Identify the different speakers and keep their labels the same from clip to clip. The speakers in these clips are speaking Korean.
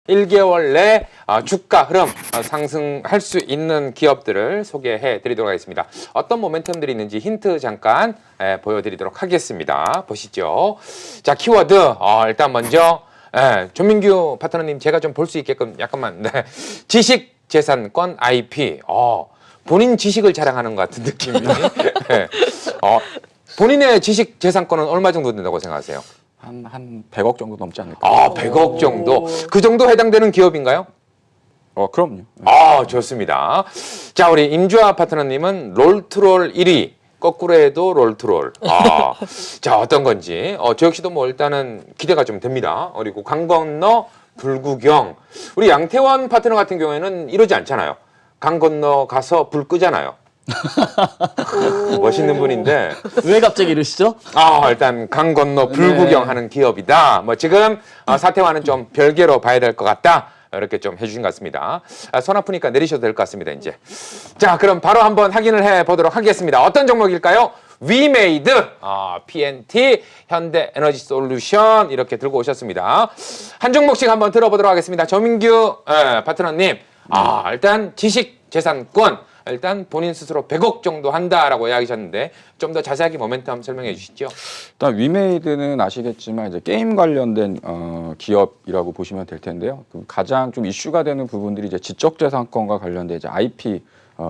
Speaker 1: 1개월 내 주가 흐름 상승할 수 있는 기업들을 소개해 드리도록 하겠습니다. 어떤 모멘텀들이 있는지 힌트 잠깐 보여드리도록 하겠습니다. 보시죠. 자, 키워드 일단 먼저 조민규 파트너님 제가 좀 볼 수 있게끔 약간만 지식재산권 IP 본인 지식을 자랑하는 것 같은 느낌이 본인의 지식재산권은 얼마 정도 된다고 생각하세요?
Speaker 2: 한 100억 정도 넘지 않을까?
Speaker 1: 100억 정도. 그 정도 해당되는 기업인가요?
Speaker 2: 그럼요.
Speaker 1: 좋습니다. 자, 우리 임주아 파트너님은 롤트롤 1위. 거꾸로 해도 롤트롤. 자, 어떤 건지. 저 역시도 뭐 일단은 기대가 좀 됩니다. 그리고 강 건너 불구경. 우리 양태원 파트너 같은 경우에는 이러지 않잖아요. 강 건너 가서 불 끄잖아요. 멋있는 분인데
Speaker 3: 왜 갑자기 이러시죠?
Speaker 1: 일단 강 건너 불구경하는 기업이다. 뭐 지금 사태와는 좀 별개로 봐야 될 것 같다. 이렇게 좀 해주신 것 같습니다. 손 아프니까 내리셔도 될 것 같습니다. 이제 자, 그럼 바로 한번 확인을 해 보도록 하겠습니다. 어떤 종목일까요? 위메이드, PNT, 현대에너지솔루션 이렇게 들고 오셨습니다. 한 종목씩 한번 들어보도록 하겠습니다. 조민규 파트너님, 일단 지식재산권. 일단 본인 스스로 100억 정도 한다라고 이야기하셨는데 좀 더 자세하게 모멘텀 설명해 주시죠.
Speaker 2: 일단 위메이드는 아시겠지만 이제 게임 관련된 기업이라고 보시면 될 텐데요. 가장 좀 이슈가 되는 부분들이 이제 지적재산권과 관련된 이제 IP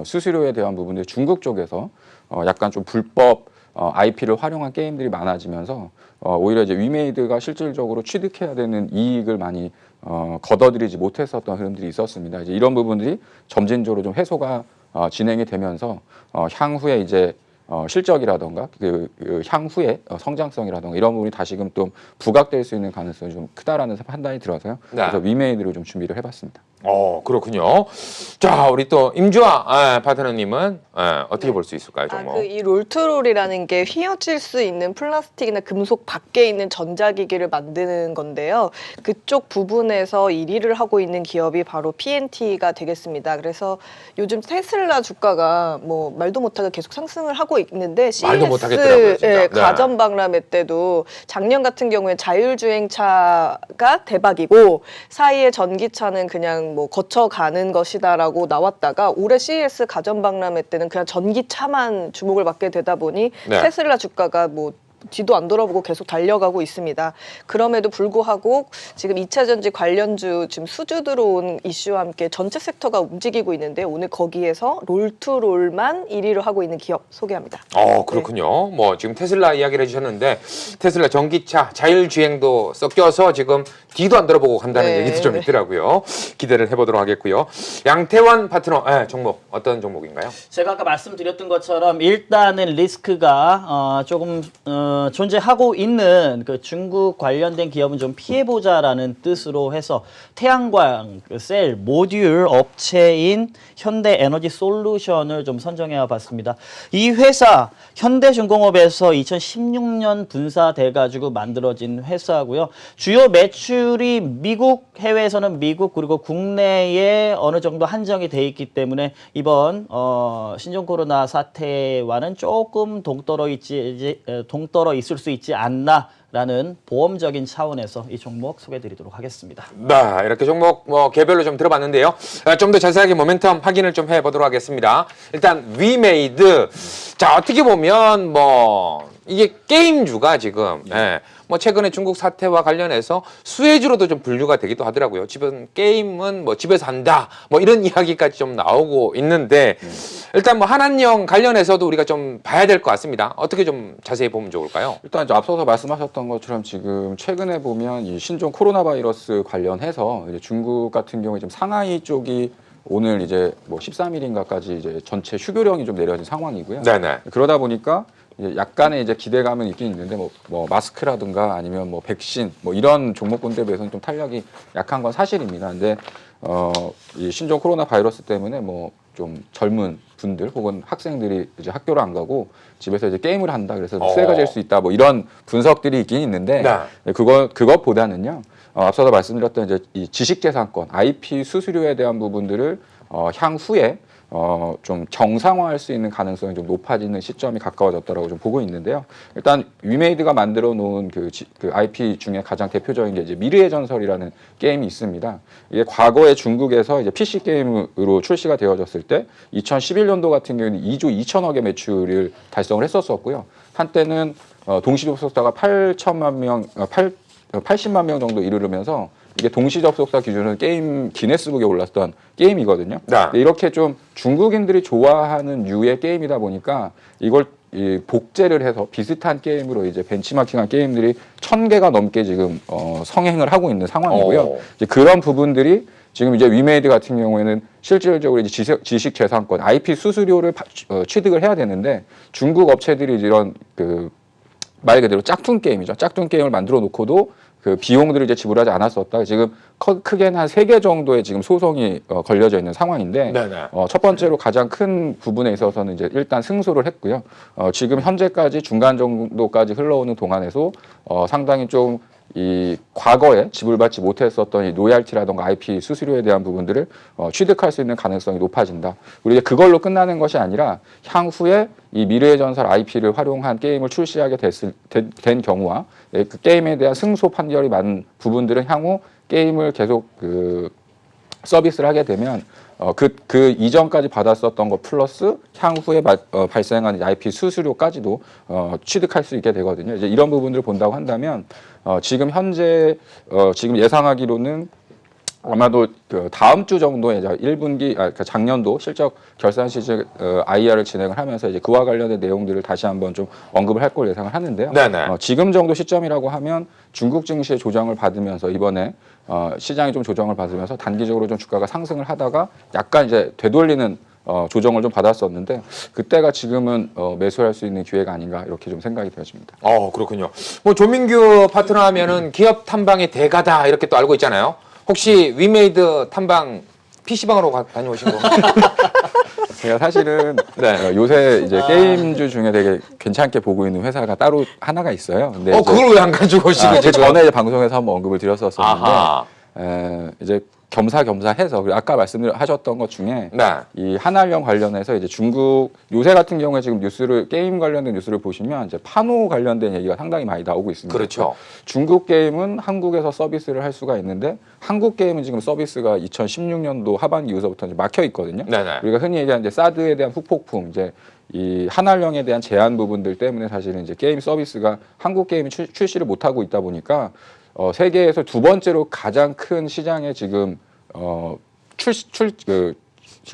Speaker 2: 수수료에 대한 부분들 중국 쪽에서 약간 좀 불법 IP를 활용한 게임들이 많아지면서 오히려 이제 위메이드가 실질적으로 취득해야 되는 이익을 많이 걷어들이지 못했었던 흐름들이 있었습니다. 이제 이런 부분들이 점진적으로 좀 해소가 진행이 되면서 향후에 이제 실적이라던가 그 향후의 성장성이라던가 이런 부분이 다시금 또 부각될 수 있는 가능성이 좀 크다라는 판단이 들어서요. 그래서 위메이드로 좀 준비를 해봤습니다.
Speaker 1: 그렇군요. 자, 우리 또 임주아 파트너님은 어떻게 볼 수 있을까요, 종목?
Speaker 4: 이 롤트롤이라는 게 휘어질 수 있는 플라스틱이나 금속 밖에 있는 전자기기를 만드는 건데요. 그쪽 부분에서 1위를 하고 있는 기업이 바로 PNT가 되겠습니다. 그래서 요즘 테슬라 주가가 뭐 말도 못하게 계속 상승을 하고 있는데
Speaker 1: 말도 못하겠더라고요, 진짜.
Speaker 4: 가전 박람회 때도 작년 같은 경우에 자율주행차가 대박이고 사이에 전기차는 그냥 뭐 거쳐가는 것이다라고 나왔다가 올해 CES 가전 박람회 때는 그냥 전기차만 주목을 받게 되다 보니 테슬라 주가가 뭐 뒤도 안 돌아보고 계속 달려가고 있습니다. 그럼에도 불구하고 지금 2차 전지 관련주 지금 수주 들어온 이슈와 함께 전체 섹터가 움직이고 있는데 오늘 거기에서 롤투롤만 1위를 하고 있는 기업 소개합니다.
Speaker 1: 그렇군요. 뭐 지금 테슬라 이야기를 해주셨는데 테슬라 전기차 자율주행도 섞여서 지금 뒤도 안 돌아보고 간다는 얘기도 좀 있더라고요. 기대를 해보도록 하겠고요. 양태원 파트너 종목 어떤 종목인가요?
Speaker 3: 제가 아까 말씀드렸던 것처럼 일단은 리스크가 조금 존재하고 있는 그 중국 관련된 기업은 좀 피해보자라는 뜻으로 해서 태양광 셀 모듈 업체인 현대에너지솔루션을 좀 선정해 봤습니다. 이 회사 현대중공업에서 2016년 분사돼가지고 만들어진 회사고요. 주요 매출이 미국, 해외에서는 미국 그리고 국내에 어느 정도 한정이 돼 있기 때문에 이번 신종 코로나 사태와는 조금 동떨어 있을 수 있지 않나라는 보험적인 차원에서 이 종목 소개해드리도록 하겠습니다.
Speaker 1: 네, 이렇게 종목 뭐 개별로 좀 들어봤는데요. 좀 더 자세하게 모멘텀 확인을 좀 해보도록 하겠습니다. 일단 위메이드. 자, 어떻게 보면 뭐 이게 게임주가 지금 뭐 최근에 중국 사태와 관련해서 수혜주로도 좀 분류가 되기도 하더라고요. 집은 게임은 뭐 집에서 한다 뭐 이런 이야기까지 좀 나오고 있는데 일단 뭐 한한령 관련해서도 우리가 좀 봐야 될 것 같습니다. 어떻게 좀 자세히 보면 좋을까요?
Speaker 2: 일단 이제 앞서서 말씀하셨던 것처럼 지금 최근에 보면 이 신종 코로나 바이러스 관련해서 이제 중국 같은 경우에 지금 상하이 쪽이 오늘 이제 뭐 13일인가까지 이제 전체 휴교령이 좀 내려진 상황이고요.
Speaker 1: 네네.
Speaker 2: 그러다 보니까 이제 약간의 이제 기대감은 있긴 있는데 뭐 마스크라든가 아니면 뭐 백신 뭐 이런 종목군들에 비해서는 좀 탄력이 약한 건 사실입니다. 근데 이 신종 코로나 바이러스 때문에 뭐 좀 젊은 분들 혹은 학생들이 이제 학교를 안 가고 집에서 이제 게임을 한다 그래서 수혜가 될 수 있다 뭐 이런 분석들이 있긴 있는데 그것보다는요. 앞서서 말씀드렸던 이제 이 지식재산권 IP 수수료에 대한 부분들을 향후에 좀 정상화할 수 있는 가능성이 좀 높아지는 시점이 가까워졌다라고 좀 보고 있는데요. 일단 위메이드가 만들어 놓은 그 IP 중에 가장 대표적인 게 이제 미르의 전설이라는 게임이 있습니다. 이게 과거에 중국에서 이제 PC 게임으로 출시가 되어졌을 때 2011년도 같은 경우는 2조 2천억의 매출을 달성을 했었었고요. 한때는 동시 접속자가 80만 명 정도 이르르면서 이게 동시 접속자 기준으로 게임 기네스북에 올랐던 게임이거든요.
Speaker 1: 네.
Speaker 2: 근데 이렇게 좀 중국인들이 좋아하는 류의 게임이다 보니까 이걸 복제를 해서 비슷한 게임으로 이제 벤치마킹한 게임들이 1000개가 넘게 지금 성행을 하고 있는 상황이고요.
Speaker 1: 오.
Speaker 2: 이제 그런 부분들이 지금 이제 위메이드 같은 경우에는 실질적으로 이제 지식재산권, IP 수수료를 취득을 해야 되는데 중국 업체들이 이런 말 그대로 짝퉁 게임이죠. 짝퉁 게임을 만들어 놓고도 그 비용들을 이제 지불하지 않았었다. 지금 크게는 한 3개 정도의 지금 소송이 걸려져 있는 상황인데
Speaker 1: 네네.
Speaker 2: 첫 번째로 가장 큰 부분에 있어서는 이제 일단 승소를 했고요. 지금 현재까지 중간 정도까지 흘러오는 동안에서 상당히 좀 이 과거에 지불받지 못했었던 이 로얄티라던가 IP 수수료에 대한 부분들을 취득할 수 있는 가능성이 높아진다. 그리고 이제 그걸로 끝나는 것이 아니라 향후에 이 미래의 전설 IP를 활용한 게임을 출시하게 된 경우와 그 게임에 대한 승소 판결이 많은 부분들은 향후 게임을 계속 서비스를 하게 되면 그 이전까지 받았었던 것 플러스 향후에 발생하는 IP 수수료까지도 취득할 수 있게 되거든요. 이제 이런 부분들을 본다고 한다면 지금 현재 지금 예상하기로는 아마도 그 다음 주 정도에 이제 1분기 그러니까 작년도 실적 결산 시즌 IR을 진행을 하면서 이제 그와 관련된 내용들을 다시 한번 좀 언급을 할 걸 예상을 하는데요.
Speaker 1: 네네.
Speaker 2: 지금 정도 시점이라고 하면 중국 증시의 조정을 받으면서 이번에 시장이 좀 조정을 받으면서 단기적으로 좀 주가가 상승을 하다가 약간 이제 되돌리는 조정을 좀 받았었는데 그때가 지금은 매수할 수 있는 기회가 아닌가 이렇게 좀 생각이 되어집니다.
Speaker 1: 그렇군요. 뭐 조민규 파트너 하면은 기업 탐방의 대가다 이렇게 또 알고 있잖아요. 혹시 위메이드 탐방 PC방으로 다녀오신 거?
Speaker 2: 제가 사실은
Speaker 1: 네.
Speaker 2: 요새 이제 게임주 중에 되게 괜찮게 보고 있는 회사가 따로 하나가 있어요. 근데 이제
Speaker 1: 그걸 왜 안 가지고 오시고
Speaker 2: 제 전에 이제 방송에서 한번 언급을 드렸었었는데
Speaker 1: 아하.
Speaker 2: 이제 겸사겸사해서 그리고 아까 말씀하셨던 것 중에
Speaker 1: 네.
Speaker 2: 이 한알령 관련해서 이제 중국 요새 같은 경우에 지금 게임 관련된 뉴스를 보시면 이제 파노 관련된 얘기가 상당히 많이 나오고 있습니다.
Speaker 1: 그렇죠.
Speaker 2: 중국 게임은 한국에서 서비스를 할 수가 있는데 한국 게임은 지금 서비스가 2016년도 하반기 이후부터 이제 막혀 있거든요.
Speaker 1: 네네.
Speaker 2: 우리가 흔히 얘기하는 이제 사드에 대한 후폭풍, 이제 이 한알령에 대한 제한 부분들 때문에 사실은 이제 게임 서비스가 한국 게임이 출시를 못 하고 있다 보니까 세계에서 두 번째로 가장 큰 시장에 지금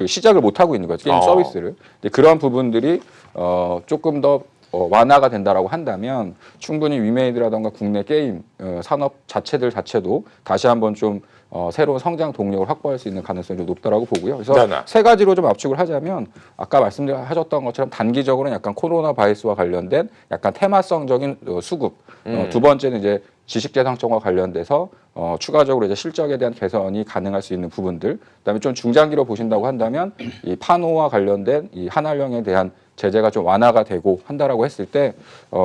Speaker 2: 시작을 못 하고 있는 거죠. 게임 서비스를. 근데 그런 부분들이 조금 더 완화가 된다라고 한다면 충분히 위메이드라던가 국내 게임 산업 자체도 다시 한번 좀 새로운 성장 동력을 확보할 수 있는 가능성이 좀 높다라고 보고요. 그래서
Speaker 1: 네네.
Speaker 2: 세 가지로 좀 압축을 하자면 아까 말씀하셨던 것처럼 단기적으로는 약간 코로나 바이러스와 관련된 약간 테마성적인 수급. 두 번째는 이제 지식재산권과 관련돼서 추가적으로 이제 실적에 대한 개선이 가능할 수 있는 부분들. 그다음에 좀 중장기로 보신다고 한다면 이 파노와 관련된 이 한알령에 대한 제재가 좀 완화가 되고 한다라고 했을 때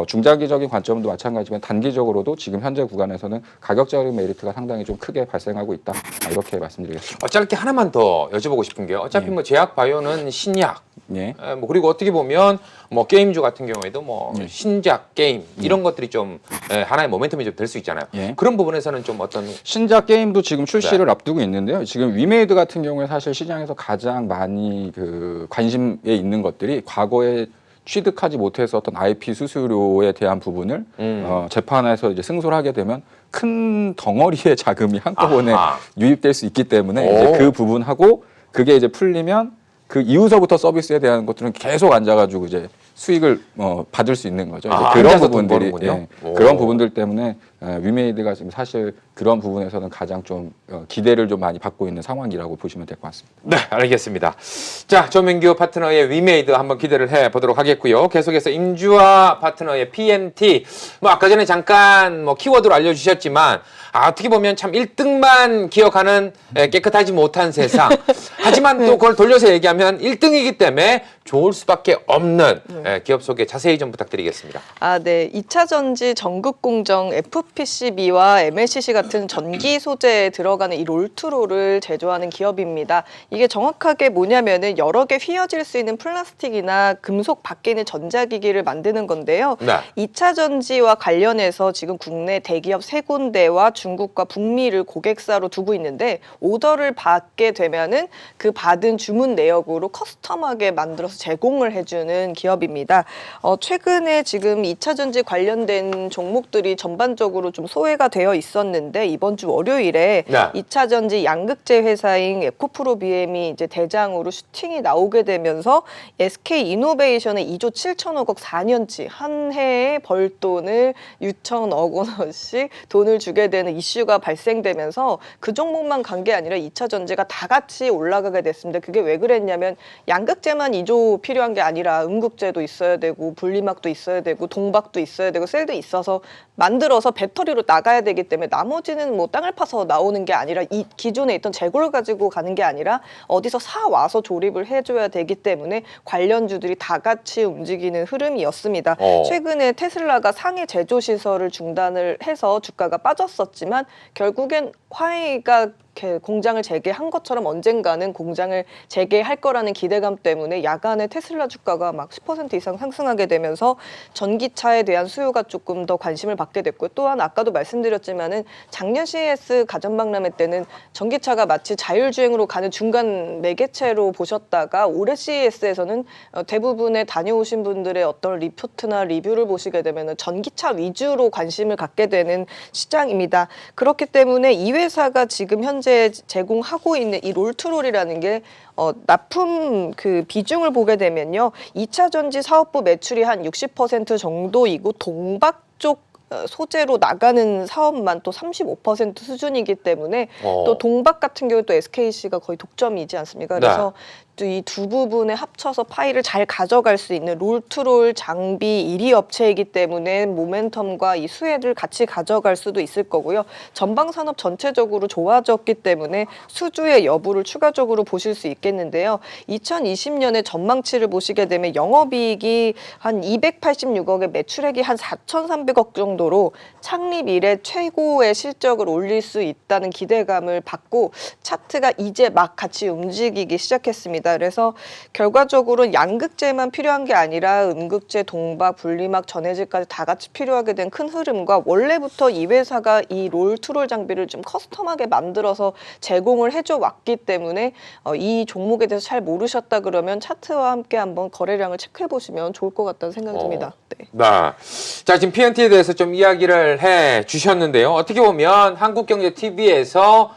Speaker 2: 중장기적인 관점도 마찬가지지만 단기적으로도 지금 현재 구간에서는 가격적인 메리트가 상당히 좀 크게 발생하고 있다. 이렇게 말씀드리겠습니다.
Speaker 1: 짧게 하나만 더 여쭤보고 싶은 게 어차피 뭐 제약 바이오는 신약
Speaker 2: 예.
Speaker 1: 뭐 그리고 어떻게 보면 뭐 게임주 같은 경우에도 뭐 신작 게임 이런 것들이 좀 하나의 모멘텀이 좀 될 수 있잖아요.
Speaker 2: 예.
Speaker 1: 그런 부분에서는 좀 어떤
Speaker 2: 신작 게임도 지금 출시를 앞두고 있는데요. 지금 위메이드 같은 경우에 사실 시장에서 가장 많이 관심에 있는 것들이 과거에 취득하지 못했었던 IP 수수료에 대한 부분을 재판에서 이제 승소를 하게 되면 큰 덩어리의 자금이 한꺼번에
Speaker 1: 아하.
Speaker 2: 유입될 수 있기 때문에
Speaker 1: 오.
Speaker 2: 이제 그 부분하고 그게 이제 풀리면 그 이후서부터 서비스에 대한 것들은 계속 앉아가지고 이제 수익을 받을 수 있는 거죠. 이제 그런
Speaker 1: 앉아서 돈
Speaker 2: 부분들이
Speaker 1: 버는군요. 오.
Speaker 2: 그런 부분들 때문에 위메이드가 지금 사실 그런 부분에서는 가장 좀 기대를 좀 많이 받고 있는 상황이라고 보시면 될 것 같습니다.
Speaker 1: 네, 알겠습니다. 자, 조민규 파트너의 위메이드 한번 기대를 해 보도록 하겠고요. 계속해서 임주아 파트너의 PMT. 뭐 아까 전에 잠깐 뭐 키워드로 알려주셨지만 어떻게 보면 참 1등만 기억하는 깨끗하지 못한 세상. 하지만 또 그걸 돌려서 얘기하면 1등이기 때문에 좋을 수밖에 없는 기업 소개 자세히 좀 부탁드리겠습니다.
Speaker 4: 네. 2차 전지 전극 공정 금속 PCB와 MLCC 같은 전기 소재에 들어가는 이 롤트롤을 제조하는 기업입니다. 이게 정확하게 뭐냐면은 여러 개 휘어질 수 있는 플라스틱이나 금속 밖에 있는 전자기기를 만드는 건데요.
Speaker 1: 네.
Speaker 4: 2차 전지와 관련해서 지금 국내 대기업 3군데와 중국과 북미를 고객사로 두고 있는데 오더를 받게 되면은 그 받은 주문 내역으로 커스텀하게 만들어서 제공을 해주는 기업입니다. 최근에 지금 2차 전지 관련된 종목들이 전반적으로 좀 소외가 되어 있었는데 이번 주 월요일에
Speaker 1: 네.
Speaker 4: 2차 전지 양극재 회사인 에코프로비엠이 이제 대장으로 슈팅이 나오게 되면서 SK 이노베이션의 2조 7천억 원 4년치 한 해에 벌돈을 6천억 원씩 돈을 주게 되는 이슈가 발생되면서 그 종목만 간 게 아니라 2차 전지가 다 같이 올라가게 됐습니다. 그게 왜 그랬냐면 양극재만 2조 필요한 게 아니라 음극재도 있어야 되고 분리막도 있어야 되고 동박도 있어야 되고 셀도 있어서 만들어서 배터리로 나가야 되기 때문에 나머지는 뭐 땅을 파서 나오는 게 아니라 이 기존에 있던 재고를 가지고 가는 게 아니라 어디서 사 와서 조립을 해줘야 되기 때문에 관련주들이 다 같이 움직이는 흐름이었습니다. 최근에 테슬라가 상해 제조 시설을 중단을 해서 주가가 빠졌었지만 결국엔 화웨이가 공장을 재개한 것처럼 언젠가는 공장을 재개할 거라는 기대감 때문에 야간에 테슬라 주가가 막 10% 이상 상승하게 되면서 전기차에 대한 수요가 조금 더 관심을 받게 됐고요. 또한 아까도 말씀드렸지만은 작년 CES 가전박람회 때는 전기차가 마치 자율주행으로 가는 중간 매개체로 보셨다가 올해 CES에서는 대부분의 다녀오신 분들의 어떤 리포트나 리뷰를 보시게 되면 전기차 위주로 관심을 갖게 되는 시장입니다. 그렇기 때문에 이 회사가 지금 현재 제공하고 있는 이 롤트롤이라는 게 납품 그 비중을 보게 되면요. 2차 전지 사업부 매출이 한 60% 정도이고 동박 쪽 소재로 나가는 사업만 또 35% 수준이기 때문에 또 동박 같은 경우 또 SKC가 거의 독점이지 않습니까? 그래서 이 두 부분에 합쳐서 파이를 잘 가져갈 수 있는 롤트롤 장비 1위 업체이기 때문에 모멘텀과 이 수혜를 같이 가져갈 수도 있을 거고요. 전방 산업 전체적으로 좋아졌기 때문에 수주의 여부를 추가적으로 보실 수 있겠는데요. 2020년에 전망치를 보시게 되면 영업이익이 한 286억에 매출액이 한 4,300억 정도로 창립 이래 최고의 실적을 올릴 수 있다는 기대감을 받고 차트가 이제 막 같이 움직이기 시작했습니다. 그래서 결과적으로 양극재만 필요한 게 아니라 음극재, 동박, 분리막, 전해질까지 다 같이 필요하게 된 큰 흐름과 원래부터 이 회사가 이 롤트롤 장비를 좀 커스텀하게 만들어서 제공을 해줘 왔기 때문에 이 종목에 대해서 잘 모르셨다 그러면 차트와 함께 한번 거래량을 체크해 보시면 좋을 것 같다는 생각이 듭니다. 네.
Speaker 1: 자, 지금 PNT에 대해서 좀 이야기를 해 주셨는데요. 어떻게 보면 한국경제TV에서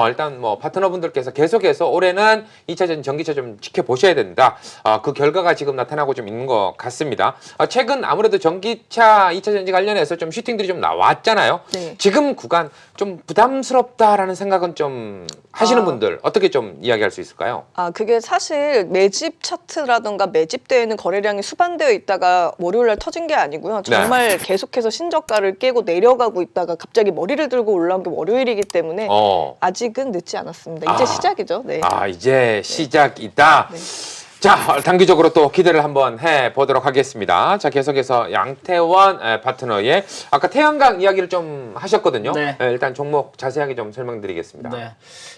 Speaker 1: 일단 뭐 파트너분들께서 계속해서 올해는 2차 전기차 좀 지켜보셔야 된다. 그 결과가 지금 나타나고 좀 있는 것 같습니다. 최근 아무래도 전기차 2차 전지 관련해서 좀 슈팅들이 좀 나왔잖아요.
Speaker 4: 네.
Speaker 1: 지금 구간 좀 부담스럽다라는 생각은 좀 하시는 분들 어떻게 좀 이야기할 수 있을까요?
Speaker 4: 그게 사실 매집 차트라던가 매집되어 거래량이 수반되어 있다가 월요일날 터진 게 아니고요. 정말 계속해서 신저가를 깨고 내려가고 있다가 갑자기 머리를 들고 올라온 게 월요일이기 때문에 아직은 늦지 않았습니다. 이제 시작이죠. 네.
Speaker 1: 이제 시작이다.
Speaker 4: 네.
Speaker 1: 자, 단기적으로 또 기대를 한번 해보도록 하겠습니다. 자, 계속해서 양태원 파트너의 아까 태양광 이야기를 좀 하셨거든요.
Speaker 3: 네.
Speaker 1: 일단 종목 자세하게 좀 설명드리겠습니다.
Speaker 3: 네.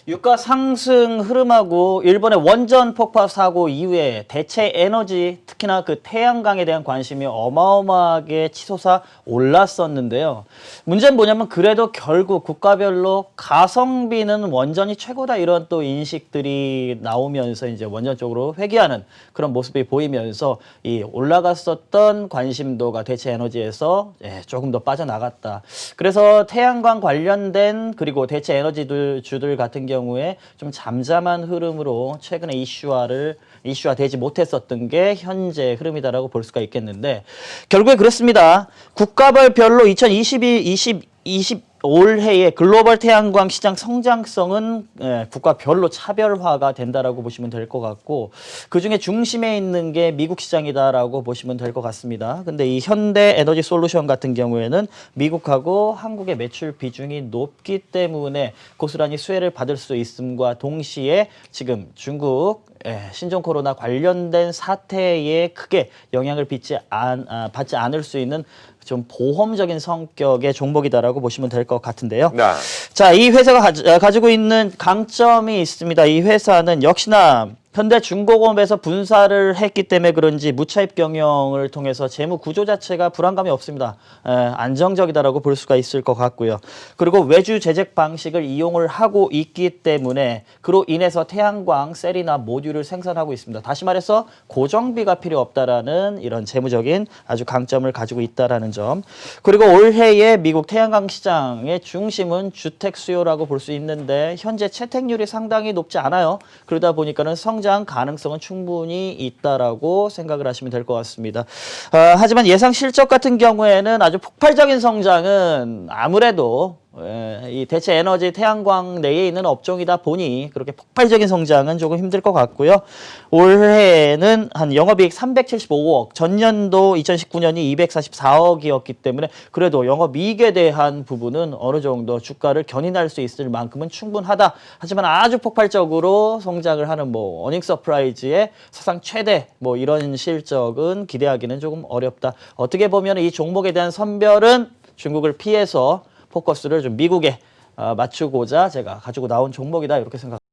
Speaker 3: 유가 상승 흐름하고 일본의 원전 폭파 사고 이후에 대체 에너지, 특히나 그 태양광에 대한 관심이 어마어마하게 치솟아 올랐었는데요. 문제는 뭐냐면 그래도 결국 국가별로 가성비는 원전이 최고다 이런 또 인식들이 나오면서 이제 원전 쪽으로 회귀하는 그런 모습이 보이면서 이 올라갔었던 관심도가 대체 에너지에서 조금 더 빠져나갔다. 그래서 태양광 관련된 그리고 대체 에너지 주들 같은 경우에 좀 잠잠한 흐름으로 최근에 이슈화되지 못했었던 게 현재 흐름이다라고 볼 수가 있겠는데 결국에 그렇습니다. 국가별로 2022-20 올해의 글로벌 태양광 시장 성장성은 국가별로 차별화가 된다라고 보시면 될 것 같고 그중에 중심에 있는 게 미국 시장이다라고 보시면 될 것 같습니다. 근데 이 현대 에너지 솔루션 같은 경우에는 미국하고 한국의 매출 비중이 높기 때문에 고스란히 수혜를 받을 수 있음과 동시에 지금 중국 신종 코로나 관련된 사태에 크게 영향을 받지 않을 수 있는 좀 보험적인 성격의 종목이다라고 보시면 될 것 같은데요.
Speaker 1: 네.
Speaker 3: 자, 이 회사가 가지고 있는 강점이 있습니다. 이 회사는 역시나 현대중공업에서 분사를 했기 때문에 그런지 무차입 경영을 통해서 재무 구조 자체가 불안감이 없습니다. 안정적이다라고 볼 수가 있을 것 같고요. 그리고 외주 제작 방식을 이용을 하고 있기 때문에 그로 인해서 태양광 셀이나 모듈을 생산하고 있습니다. 다시 말해서 고정비가 필요 없다라는 이런 재무적인 아주 강점을 가지고 있다라는 점. 그리고 올해의 미국 태양광 시장의 중심은 주택 수요라고 볼 수 있는데 현재 채택률이 상당히 높지 않아요. 그러다 보니까는 성장 가능성은 충분히 있다라고 생각을 하시면 될 것 같습니다. 하지만 예상 실적 같은 경우에는 아주 폭발적인 성장은 아무래도 이 대체 에너지 태양광 내에 있는 업종이다 보니 그렇게 폭발적인 성장은 조금 힘들 것 같고요. 올해는 한 영업이익 375억, 전년도 2019년이 244억이었기 때문에 그래도 영업이익에 대한 부분은 어느 정도 주가를 견인할 수 있을 만큼은 충분하다. 하지만 아주 폭발적으로 성장을 하는 뭐 어닝 서프라이즈의 사상 최대 뭐 이런 실적은 기대하기는 조금 어렵다. 어떻게 보면 이 종목에 대한 선별은 중국을 피해서 포커스를 좀 미국에 맞추고자 제가 가지고 나온 종목이다 이렇게 생각합니다.